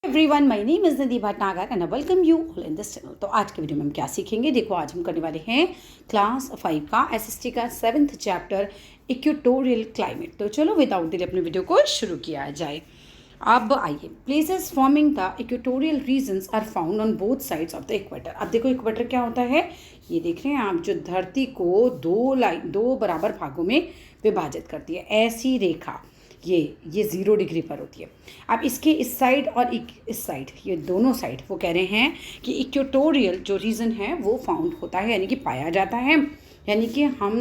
Everyone, my name is Nidhi Bhatnagar and welcome you all in this channel. तो आज के video में हम क्या सीखेंगे, देखो आज हम करने वाले हैं क्लास 5 का एसएसटी का 7th चैप्टर इक्वेटोरियल क्लाइमेट। तो चलो विदाउट डिले अपने वीडियो को शुरू किया जाए। अब आइए, places forming the equatorial regions are found on both sides of the equator. अब देखो इक्वेटर क्या होता है, ये देख रहे हैं आप, जो धरती को दो बराबर भागों में विभाजित करती है, ऐसी रेखा ये 0 डिग्री पर होती है। अब इसके इस साइड और इस साइड, ये दोनों साइड वो कह रहे हैं कि इक्वेटोरियल जो रीजन है वो फाउंड होता है, यानी कि पाया जाता है। यानी कि हम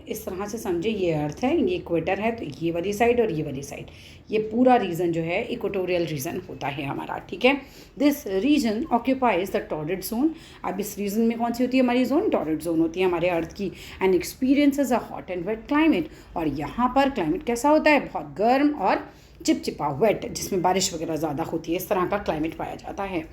इस तरह से समझे, ये अर्थ है, ये इक्वेटर है, तो ये वाली साइड और ये वाली साइड, ये पूरा रीजन जो है इक्वेटोरियल रीजन होता है हमारा, ठीक है। This region occupies the torrid zone. अब इस रीजन में कौन सी होती है हमारी जोन, टॉररिड जोन होती है हमारे अर्थ की। And experiences a hot and wet climate. और यहाँ पर क्लाइमेट कैसा होता है, बहुत गर्म और चिपचिपा, वेट, जिसमें बारिश वगैरह ज़्यादा होती है, इस तरह का क्लाइमेट पाया जाता है।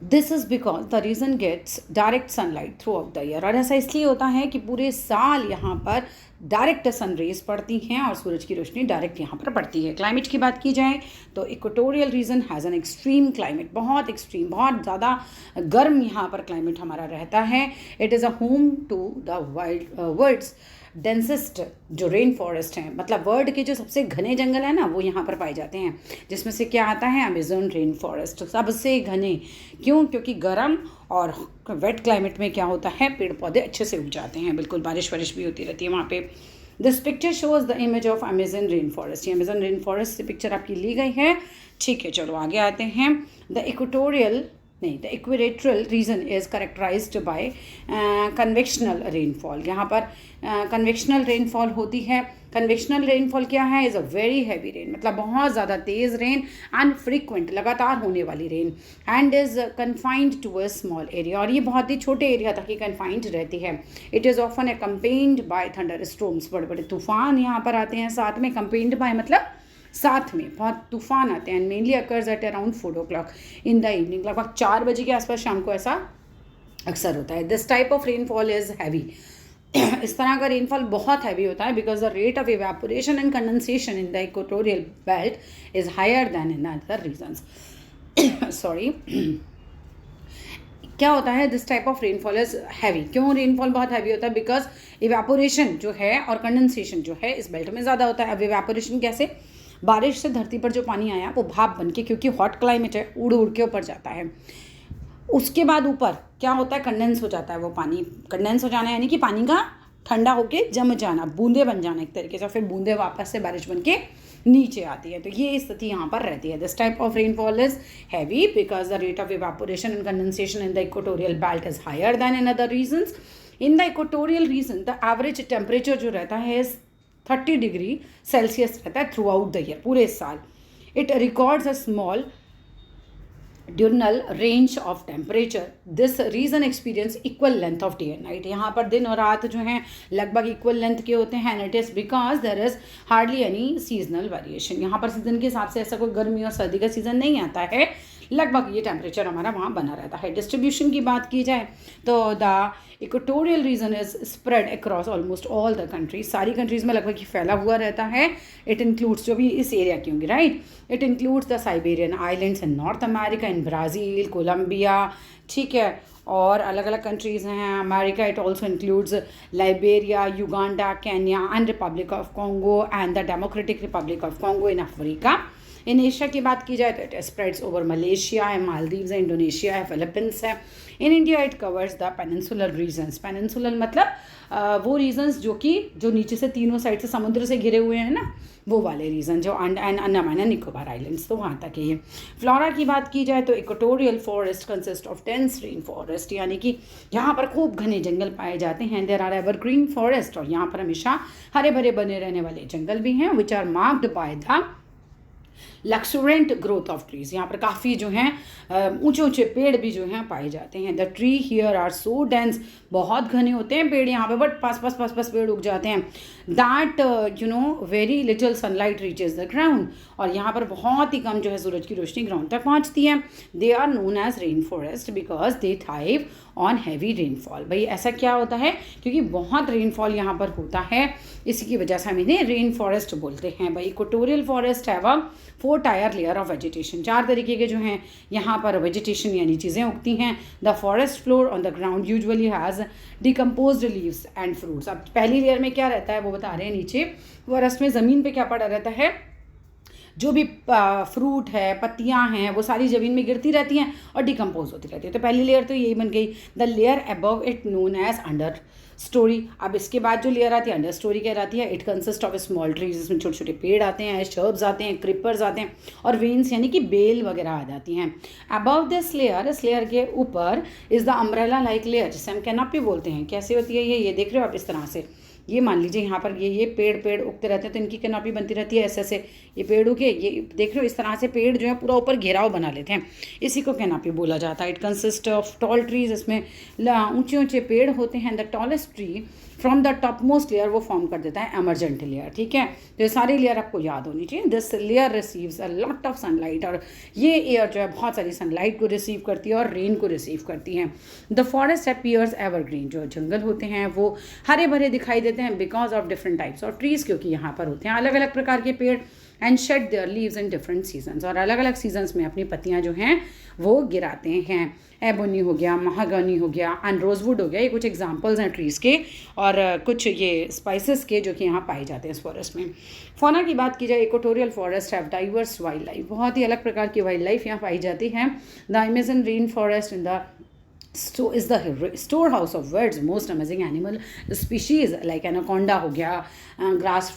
This is because the region gets direct sunlight throughout the year. और ऐसा इसलिए होता है कि पूरे साल यहाँ पर डायरेक्ट सन रेज पड़ती हैं और सूरज की रोशनी डायरेक्ट यहाँ पर पड़ती है। क्लाइमेट की बात की जाए तो equatorial region has an extreme climate, बहुत एक्सट्रीम, बहुत ज़्यादा गर्म यहाँ पर क्लाइमेट हमारा रहता है। It is a home to the world's densest जो रेन फॉरेस्ट हैं, मतलब वर्ल्ड के जो सबसे घने जंगल हैं ना, वो यहाँ पर पाए जाते हैं, जिसमें से क्या आता है, अमेजोन रेन फॉरेस्ट सबसे घने। क्यों? क्योंकि गर्म और वेट क्लाइमेट में क्या होता है, पेड़ पौधे अच्छे से उग जाते हैं, बिल्कुल बारिश वारिश भी होती रहती है वहाँ पे। This picture shows the image of Amazon rain forest. ये अमेजन रेन फॉरेस्ट से पिक्चर आपकी ली गई है, ठीक है। चलो आगे आते हैं। The equatorial region is characterized by convectional rainfall. यहाँ पर कन्वेक्शनल रेनफॉल होती है। कन्वेक्शनल रेनफॉल क्या है, is a very heavy rain, मतलब बहुत ज़्यादा तेज़ रेन, अनफ्रीक्वेंट, लगातार होने वाली rain, and is confined to a small area. और ये बहुत ही छोटे एरिया तक ही कन्फाइंड रहती है। It is often accompanied by thunder storms, बड़े बड़े तूफान यहाँ पर आते हैं साथ में। कंपेन्ड बाय मतलब साथ में बहुत तूफान आते हैं। Mainly occurs at around 4 o'clock in the evening, लगभग 4 बजे के आसपास शाम को ऐसा अक्सर होता है। This type of rainfall is heavy. इस तरह का रेनफॉल बहुत हैवी होता है because the rate of evaporation and condensation in the equatorial belt is higher than in other regions. Sorry, क्या होता है, this type of rainfall is heavy. क्यों रेनफॉल बहुत हैवी होता है, बिकॉज इवेपोरेशन जो है और कंडेंसेशन जो है इस बेल्ट में ज़्यादा होता है। अब इवेपोरेशन कैसे, बारिश से धरती पर जो पानी आया वो भाप बन के, क्योंकि हॉट क्लाइमेट है, उड़ उड़ के ऊपर जाता है। उसके बाद ऊपर क्या होता है, कंडेंस हो जाता है वो पानी। कंडेंस हो जाना यानी कि पानी का ठंडा होके जम जाना, बूंदे बन जाना एक तरीके से, फिर बूंदे वापस से बारिश बन के नीचे आती है। तो ये स्थिति यहाँ पर रहती है। This type of rainfall is heavy because the rate of evaporation and condensation in the equatorial belt is higher than in other regions. In the equatorial region the average temperature जो रहता है 30 डिग्री सेल्सियस रहता है through out the year, पूरे साल। It records a small diurnal range of temperature. This region experience equal length of day and night. यहाँ पर दिन और रात जो हैं लगभग इक्वल लेंथ के होते हैं। and it is because there is hardly any seasonal variation. यहाँ पर सीजन के हिसाब से ऐसा कोई गर्मी और सर्दी का सीजन नहीं आता है, लगभग ये टेम्परेचर हमारा वहाँ बना रहता है। डिस्ट्रीब्यूशन की बात की जाए तो the equatorial reason is spread across almost all the countries, सारी कंट्रीज़ में लगभग ये फैला हुआ रहता है। इट इंक्लूड्स, जो भी इस एरिया की होंगी, right, it includes the Siberian islands in North America, in Brazil, Colombia, ठीक है, और अलग अलग कंट्रीज़ हैं America. It also includes Liberia, Uganda, Kenya and Republic of Congo and the Democratic Republic of Congo in Africa. In Asia की बात की जाए तो इट स्प्रेड्स ओवर मलेशिया है, मालदीव्स है, इंडोनेशिया है, फिलीपींस है। In India it covers the peninsular regions. Peninsular मतलब वो रीजन्स जो नीचे से तीनों साइड से समुद्र से घिरे हुए हैं ना, वो वाले रीजन, जो अंडमान एंड निकोबार आइलैंड्स, तो वहाँ तक है। फ्लोरा की बात की जाए तो equatorial forest consist of dense rain forest, यानी कि यहाँ पर खूब घने जंगल पाए जाते हैं। देयर आर एवरग्रीन फॉरेस्ट, और यहाँ पर हमेशा हरे भरे बने रहने वाले जंगल भी हैं, which are marked by the luxuriant growth of trees. यहाँ पर काफ़ी जो हैं ऊंचे ऊंचे पेड़ भी जो हैं पाए जाते हैं। The tree here are so dense, बहुत घने होते हैं पेड़ यहाँ पे, बट पास पेड़ उग जाते हैं। That very little sunlight reaches the ground, और यहाँ पर बहुत ही कम जो है सूरज की रोशनी ग्राउंड तक पहुँचती है। They are known as rain forest because they thrive on heavy rainfall. भाई ऐसा क्या होता है, क्योंकि बहुत रेनफॉल यहाँ पर होता है, इसी की वजह से हम इन्हें रेन फॉरेस्ट बोलते हैं। भाई equatorial forest have a 4 tyre layer of vegetation, 4 तरीके के जो हैं यहाँ पर वेजिटेशन यानी चीज़ें उगती हैं। The forest floor on the ground usually has decomposed leaves and fruits. अब पहली लेयर में क्या रहता है वो बता रहे हैं नीचे, फॉरेस्ट में ज़मीन पे क्या पड़ा रहता है, जो भी फ्रूट है, पत्तियां हैं, वो सारी ज़मीन में गिरती रहती हैं और डिकम्पोज होती रहती है। तो पहली लेयर तो यही बन गई। The layer above it known as understorey. अब इसके बाद जो लेयर आती है अंडर स्टोरी क्या रहती है, it consist of small trees, इसमें छोटे छोटे पेड़ आते हैं, शर्ब्स आते हैं, क्रिपर्स आते हैं और वेन्स यानी कि बेल वगैरह आ जाती हैं। अबव दिस लेयर, इस लेयर के ऊपर is the umbrella like layer, जिसे हम कैनोपी बोलते हैं। कैसे होती है ये देख रहे हो आप इस तरह से, ये मान लीजिए यहाँ पर ये पेड़ उगते रहते हैं तो इनकी कैनोपी बनती रहती है ऐसे। ये पेड़ उगे, ये देख रहे हो इस तरह से पेड़ जो है पूरा ऊपर घेराव बना लेते हैं, इसी को कैनोपी बोला जाता है। It consist of tall trees, इसमें ऊंचे ऊंचे पेड़ होते हैं। The tallest tree from the top most layer वो फॉर्म कर देता है एमरजेंट लेयर, ठीक है। तो ये सारी लेयर आपको याद होनी चाहिए। This layer receives a lot of sunlight, और ये एयर जो है बहुत सारी सनलाइट को रिसीव करती है और रेन को रिसीव करती है। द फॉरेस्ट अपीयर्स एवरग्रीन, जो जंगल होते हैं वो हरे भरे दिखाई देते हैं because of different types of trees, क्योंकि यहाँ पर होते हैं अलग अलग प्रकार के पेड़। And shade there leaves in different seasons, और अलग अलग सीजन्स में अपनी पत्तियाँ जो हैं वो गिराते हैं। एबोनी हो गया, महागनी हो गया एंड रोजवुड हो गया, ये कुछ एग्जांपल्स हैं ट्रीज़ के और कुछ ये स्पाइसेस के जो कि यहाँ पाए जाते हैं इस फॉरेस्ट में। फौना की बात की जाए, equatorial forest have diverse wild life, बहुत ही अलग प्रकार की वाइल्ड लाइफ यहाँ पाई जाती है। The Amazon rain forest in the is the storehouse of world's most amazing animal species like anaconda हो गया, glass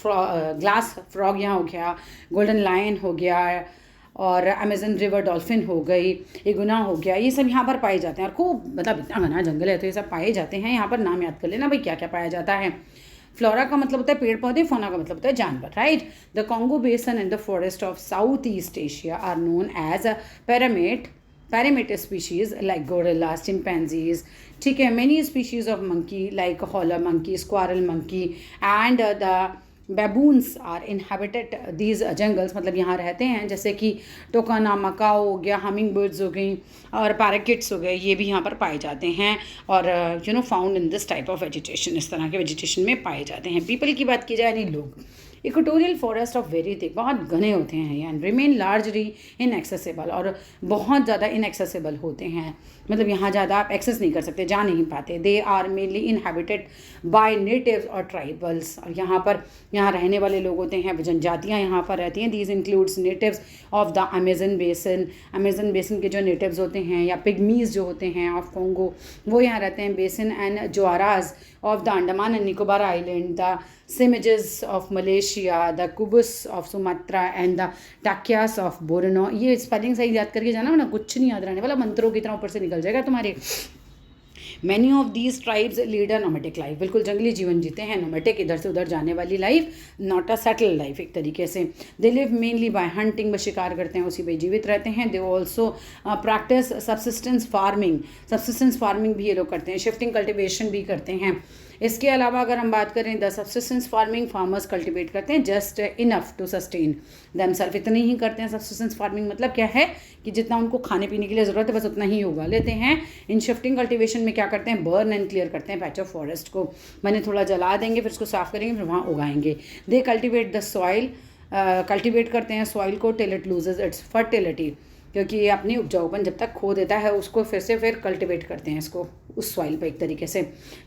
frog यहाँ हो गया, golden lion हो गया और अमेजन रिवर डॉल्फिन हो गई, इगुना हो गया, ये सब यहाँ पर पाए जाते हैं। और खूब मतलब इतना घना जंगल है तो ये सब पाए जाते हैं यहाँ पर। नाम याद कर लेना भाई क्या क्या पाया जाता है। फ्लोरा का मतलब होता है पेड़ पौधे, फोना का मतलब होता है जानवर, right. The Congo basin and the forest of south east Asia are known as Paramate species like gorillas, chimpanzees, ठीक है। Many species of monkey like howler monkey, squirrel monkey and the baboons are inhabited these jungles, मतलब यहाँ रहते हैं। जैसे कि टोकाना, Macau हो गया, हमिंग बर्ड्स हो गई और पैराकिट्स हो गए, ये भी यहाँ पर पाए जाते हैं और found in this type of vegetation, इस तरह के वेजिटेशन में पाए जाते हैं। पीपल की बात की जाए यानी लोग, equatorial forest of very thick, बहुत घने होते हैं एंड रिमेन लार्जली इनएक्सेसिबल, और बहुत ज़्यादा इनएक्सेसिबल होते हैं, मतलब यहाँ ज़्यादा आप एक्सेस नहीं कर सकते, जा नहीं पाते। They are mainly inhabited by natives और ट्राइबल्स, और यहाँ रहने वाले लोग होते हैं, जनजातियाँ यहाँ पर रहती हैं। These includes natives of the Amazon basin के जो नेटिव्स होते हैं या पिग्मीज जो होते हैं ऑफ कॉन्गो, वो यहाँ रहते हैं। Basin and Jarawas of the Andaman and Nicobar island, the Semangs of Malaysia, the Kubus of Sumatra and the Dayaks of Borneo. ये स्पेलिंग सही याद करके जाना ना, कुछ नहीं याद रहने वाला, मंत्रों की तरह ऊपर से निकल जाएगा तुम्हारे। Many of these tribes lead a nomadic life, बिल्कुल जंगली जीवन जीते हैं, नोमेटिक इधर से उधर जाने वाली life, not a settle life एक तरीके से। They live mainly by hunting, बस शिकार करते हैं, उसी पे जीवित रहते हैं। They also practice subsistence farming भी ये लोग करते हैं, शिफ्टिंग कल्टिवेशन भी करते हैं। इसके अलावा अगर हम बात करें the subsistence farming, farmers cultivate करते हैं just enough to sustain themselves, इतनी ही करते हैं। सब्सिस्टेंस फार्मिंग मतलब क्या है कि जितना उनको खाने पीने के लिए ज़रूरत है बस उतना ही उगा लेते हैं। इन शिफ्टिंग कल्टिवेशन में क्या करते हैं, बर्न एंड क्लियर करते हैं पैच ऑफ फॉरेस्ट को, मैंने थोड़ा जला देंगे फिर उसको साफ करेंगे फिर वहाँ उगाएंगे। दे कल्टिवेट द सॉइल, कल्टिवेट करते हैं सॉइल को till it loses it's fertility, क्योंकि ये अपनी उपजाऊपन जब तक खो देता है उसको फिर कल्टिवेट करते हैं इसको उस सॉइल पे एक तरीके से।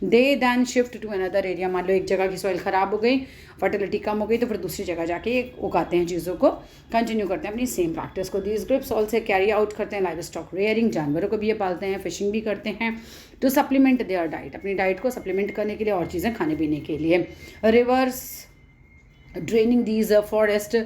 They then shift to another area, मान लो एक जगह की सॉइल ख़राब हो गई, फर्टिलिटी कम हो गई, तो फिर दूसरी जगह जाके उगाते हैं चीज़ों को, कंटिन्यू करते हैं अपनी सेम प्रैक्टिस को। These groups also carry out करते हैं लाइव स्टॉक रेयरिंग, जानवरों को भी ये पालते हैं, फिशिंग भी करते हैं, टू सप्लीमेंट देयर डाइट, अपनी डाइट को सप्लीमेंट करने के लिए और चीज़ें खाने पीने के लिए। Reverse draining these forest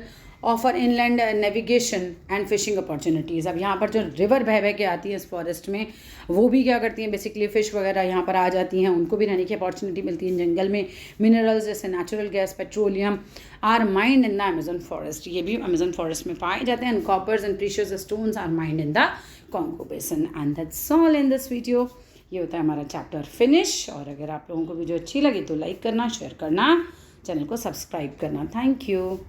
offer inland navigation and fishing opportunities. अब यहाँ पर जो रिवर बह के आती है इस फॉरेस्ट में, वो भी क्या करती हैं, बेसिकली फ़िश वगैरह यहाँ पर आ जाती हैं, उनको भी रहने की अपॉर्चुनिटी मिलती है जंगल में। मिनरल्स जैसे natural gas, petroleum are mined in the Amazon forest, ये भी अमेजन फॉरेस्ट में पाए जाते हैं। And coppers and precious stones are mined in the Congo basin. And that's all in this video. ये होता है हमारा चैप्टर फिनिश। और अगर आप लोगों को वीडियो अच्छी लगी तो लाइक करना, शेयर करना, चैनल को सब्सक्राइब करना। Thank you.